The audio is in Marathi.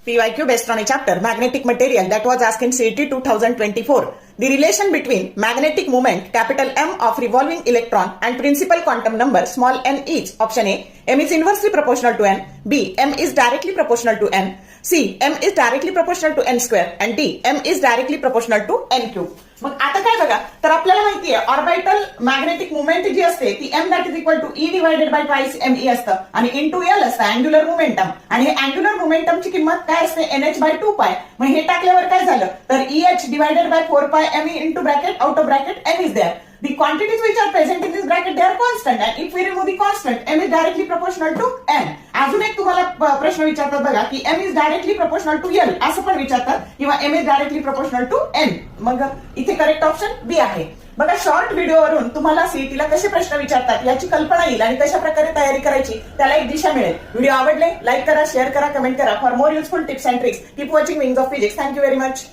PYQ based on a chapter, magnetic material, that was asked in CET 2024. The relation between magnetic moment, capital M, of revolving electron and principal quantum number, small n each. Option A, M is inversely proportional to N. B, M is directly proportional to N. C, M is directly proportional to N square. And D, M is directly proportional to N cube. मग आता काय बघा, तर आपल्याला माहितीये ऑर्बिटल मॅग्नेटिक मुवमेंट जी असते ती M that is equal to E divided by twice M E असतं आणि इंटू एल असतं अँग्युलर मोमेंटम. आणि हे अँग्युलर मोमेंटमची किंमत काय असते NH बाय 2π. मग हे टाकल्यावर काय झालं तर EH divided by 4π ME into bracket out of bracket M is there. The quantities which are present in this bracket, they are constant, and if we remove the constant, M is directly proportional to N. अजून एक तुम्हाला प्रश्न विचारतात बघा की M is directly proportional to L असं पण विचारतात किंवा M is directly proportional to N. मग इथे करेक्ट ऑप्शन बी आहे. बघा, शॉर्ट व्हिडिओवरून तुम्हाला सीईटीला कसे प्रश्न विचारतात याची कल्पना येईल आणि कशा प्रकारे तयारी करायची त्याला एक दिशा मिळेल. व्हिडिओ आवडले लाईक करा, शेअर करा, कमेंट करा. For more useful tips and tricks keep watching wings of physics. Thank you very much.